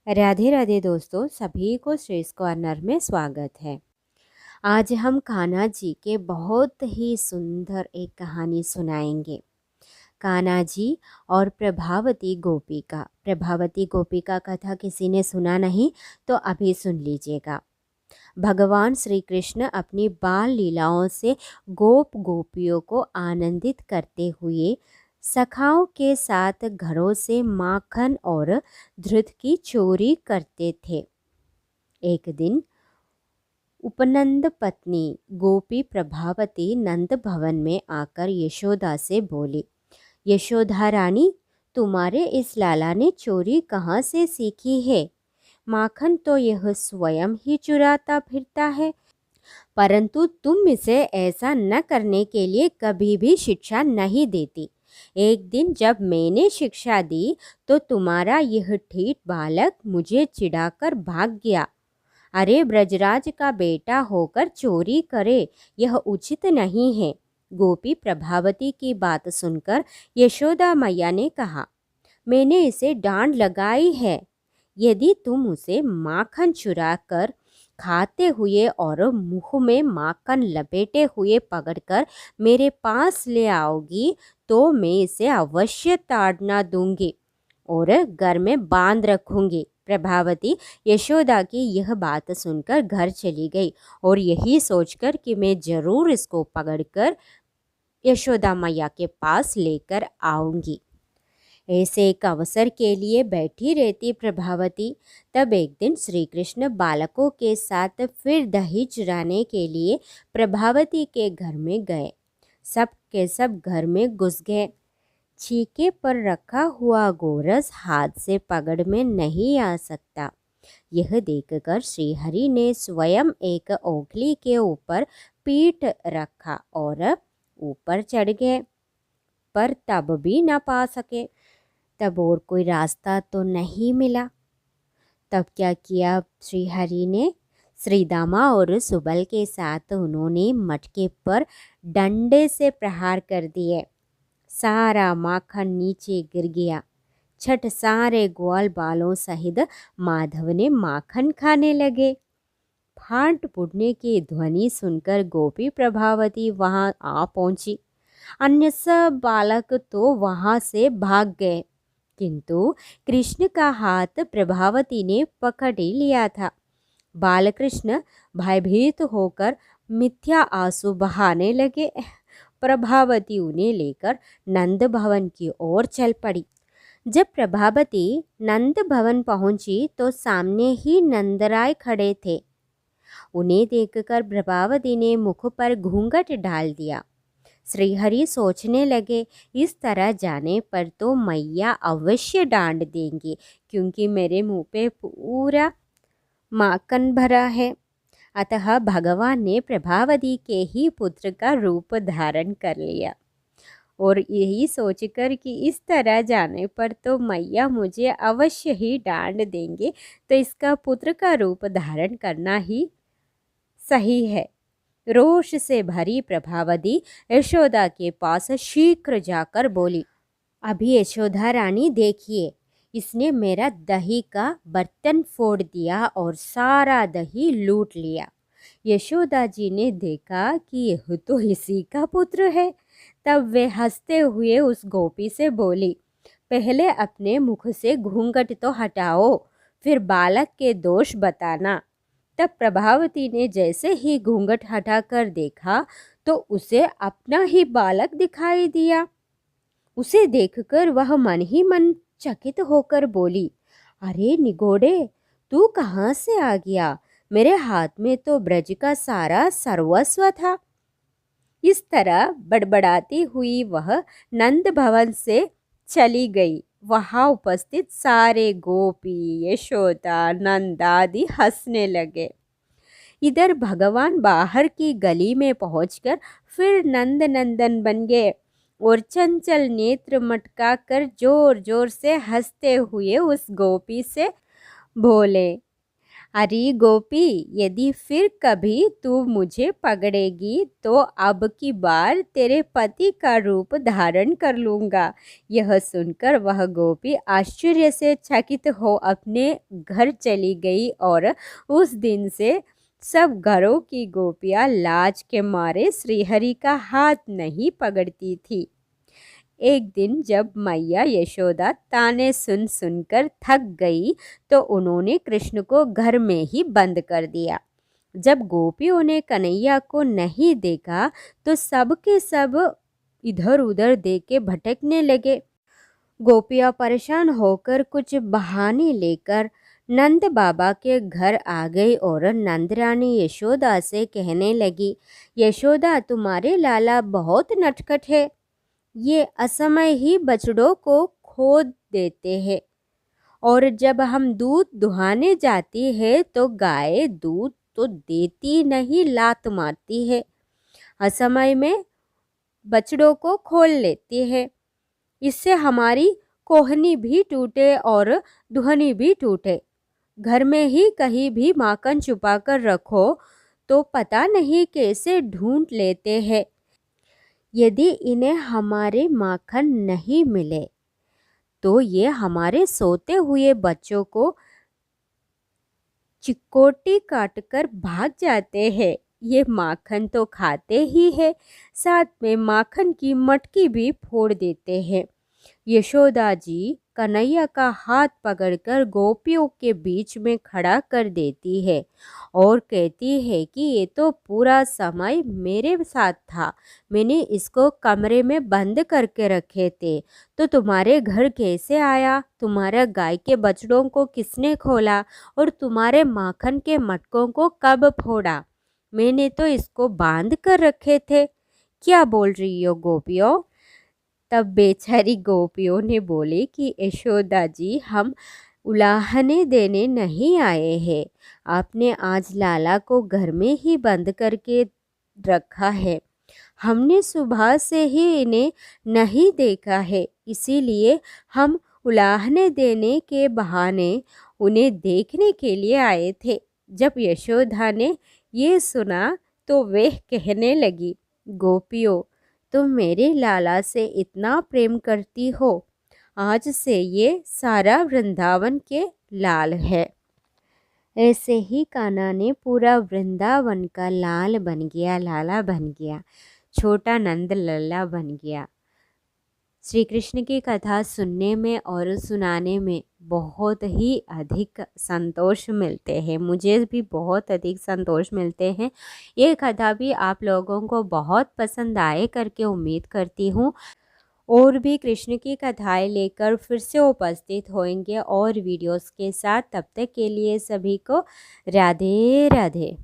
राधे राधे दोस्तों, सभी को श्रेष्ठ कॉर्नर में स्वागत है। आज हम कान्हा जी के बहुत ही सुंदर एक कहानी सुनाएंगे। कान्हा जी और प्रभावती गोपिका कथा किसी ने सुना नहीं तो अभी सुन लीजिएगा। भगवान श्री कृष्ण अपनी बाल लीलाओं से गोप गोपियों को आनंदित करते हुए सखाओं के साथ घरों से माखन और घृत की चोरी करते थे। एक दिन उपनंद पत्नी गोपी प्रभावती नंद भवन में आकर यशोदा से बोली, यशोदा रानी, तुम्हारे इस लाला ने चोरी कहाँ से सीखी है? माखन तो यह स्वयं ही चुराता फिरता है, परंतु तुम इसे ऐसा न करने के लिए कभी भी शिक्षा नहीं देती। एक दिन जब मैंने शिक्षा दी तो तुम्हारा यह ठीठ बालक मुझे चिढ़ाकर भाग गया। अरे, ब्रजराज का बेटा होकर चोरी करे, यह उचित नहीं है। गोपी प्रभावती की बात सुनकर यशोदा मैया ने कहा, मैंने इसे डांट लगाई है। यदि तुम उसे माखन चुरा कर खाते हुए और मुंह में माखन लपेटे हुए पकड़कर मेरे पास ले आओगी तो मैं इसे अवश्य ताड़ना दूंगी और घर में बांध रखूंगी। प्रभावती यशोदा की यह बात सुनकर घर चली गई और यही सोचकर कि मैं जरूर इसको पकड़कर यशोदा मैया के पास लेकर आऊंगी। ऐसे एक अवसर के लिए बैठी रहती प्रभावती। तब एक दिन श्री कृष्ण बालकों के साथ फिर दही चुराने के लिए प्रभावती के घर में गए। सब के सब घर में घुस गए। छीके पर रखा हुआ गोरस हाथ से पकड़ में नहीं आ सकता। यह देखकर श्रीहरि ने स्वयं एक ओखली के ऊपर पीठ रखा और ऊपर चढ़ गए, पर तब भी न पा सके। तब और कोई रास्ता तो नहीं मिला। तब क्या किया श्रीहरि ने? श्रीदामा और सुबल के साथ उन्होंने मटके पर डंडे से प्रहार कर दिए। सारा माखन नीचे गिर गया। छठ सारे ग्वाल बालों सहित माधव ने माखन खाने लगे। फाट फूटने की ध्वनि सुनकर गोपी प्रभावती वहां आ पहुंची। अन्य सब बालक तो वहां से भाग गए, किंतु कृष्ण का हाथ प्रभावती ने पकड़ ही लिया था। बालकृष्ण भयभीत होकर मिथ्या आंसू बहाने लगे। प्रभावती उन्हें लेकर नंद भवन की ओर चल पड़ी। जब प्रभावती नंद भवन पहुंची तो सामने ही नंदराय खड़े थे। उन्हें देखकर प्रभावती ने मुख पर घूंघट डाल दिया। श्रीहरि सोचने लगे, इस तरह जाने पर तो मैया अवश्य डांट देंगी, क्योंकि मेरे मुंह पे पूरा माखन भरा है। अतः भगवान ने प्रभावती के ही पुत्र का रूप धारण कर लिया और यही सोचकर कि इस तरह जाने पर तो मैया मुझे अवश्य ही डांट देंगे, तो इसका पुत्र का रूप धारण करना ही सही है। रोष से भरी प्रभावती यशोदा के पास शीघ्र जाकर बोली, अभी यशोदा रानी देखिए, इसने मेरा दही का बर्तन फोड़ दिया और सारा दही लूट लिया। यशोदा जी ने देखा कि यह तो इसी का पुत्र है। तब वे हंसते हुए उस गोपी से बोली, पहले अपने मुख से घूंघट तो हटाओ, फिर बालक के दोष बताना। तब प्रभावती ने जैसे ही घूंघट हटाकर देखा तो उसे अपना ही बालक दिखाई दिया। उसे देखकर वह मन ही मन चकित होकर बोली, अरे निगोड़े, तू कहाँ से आ गया? मेरे हाथ में तो ब्रज का सारा सर्वस्व था। इस तरह बड़बड़ाती हुई वह नंद भवन से चली गई। वहां उपस्थित सारे गोपी, यशोदा, नंद आदि हंसने लगे। इधर भगवान बाहर की गली में पहुंचकर फिर नंद नंदन बन गए और चंचल नेत्र मटका कर जोर जोर से हंसते हुए उस गोपी से बोले, अरे गोपी, यदि फिर कभी तू मुझे पकड़ेगी तो अब की बार तेरे पति का रूप धारण कर लूँगा। यह सुनकर वह गोपी आश्चर्य से चकित हो अपने घर चली गई और उस दिन से सब घरों की गोपियाँ लाज के मारे श्रीहरि का हाथ नहीं पकड़ती थी। एक दिन जब मैया यशोदा ताने सुन सुनकर थक गई तो उन्होंने कृष्ण को घर में ही बंद कर दिया। जब गोपियों ने कन्हैया को नहीं देखा तो सब के सब इधर उधर देख के भटकने लगे। गोपियाँ परेशान होकर कुछ बहाने लेकर नंद बाबा के घर आ गई और नंद रानी यशोदा से कहने लगी, यशोदा, तुम्हारे लाला बहुत नटखट है। ये असमय ही बछड़ों को खो देते हैं और जब हम दूध दुहाने जाती है तो गाय दूध तो देती नहीं, लात मारती है। असमय में बछड़ों को खोल लेती है। इससे हमारी कोहनी भी टूटे और दुहनी भी टूटे। घर में ही कहीं भी माखन छुपा कर रखो तो पता नहीं कैसे ढूंढ लेते हैं। यदि इन्हें हमारे माखन नहीं मिले तो ये हमारे सोते हुए बच्चों को चिकोटी काटकर भाग जाते हैं। ये माखन तो खाते ही है, साथ में माखन की मटकी भी फोड़ देते हैं। यशोदा जी कन्हैया का हाथ पकड़कर गोपियों के बीच में खड़ा कर देती है और कहती है कि ये तो पूरा समय मेरे साथ था। मैंने इसको कमरे में बंद करके रखे थे तो तुम्हारे घर कैसे आया? तुम्हारा गाय के बछड़ों को किसने खोला और तुम्हारे माखन के मटकों को कब फोड़ा? मैंने तो इसको बांध कर रखे थे। क्या बोल रही हो गोपियों? तब बेचारी गोपियों ने बोले कि यशोदा जी, हम उलाहने देने नहीं आए हैं। आपने आज लाला को घर में ही बंद करके रखा है। हमने सुबह से ही इन्हें नहीं देखा है, इसीलिए हम उलाहने देने के बहाने उन्हें देखने के लिए आए थे। जब यशोदा ने ये सुना तो वह कहने लगी, गोपियों, तुम मेरे लाला से इतना प्रेम करती हो, आज से ये सारा वृंदावन के लाल है। ऐसे ही कान्हा ने पूरा वृंदावन का लाल बन गया, लाला बन गया, छोटा नंद लल्ला बन गया। श्री कृष्ण की कथा सुनने में और सुनाने में बहुत ही अधिक संतोष मिलते हैं। मुझे भी बहुत अधिक संतोष मिलते हैं। ये कथा भी आप लोगों को बहुत पसंद आए करके उम्मीद करती हूँ। और भी कृष्ण की कथाएं लेकर फिर से उपस्थित होंगे और वीडियोस के साथ। तब तक के लिए सभी को राधे राधे।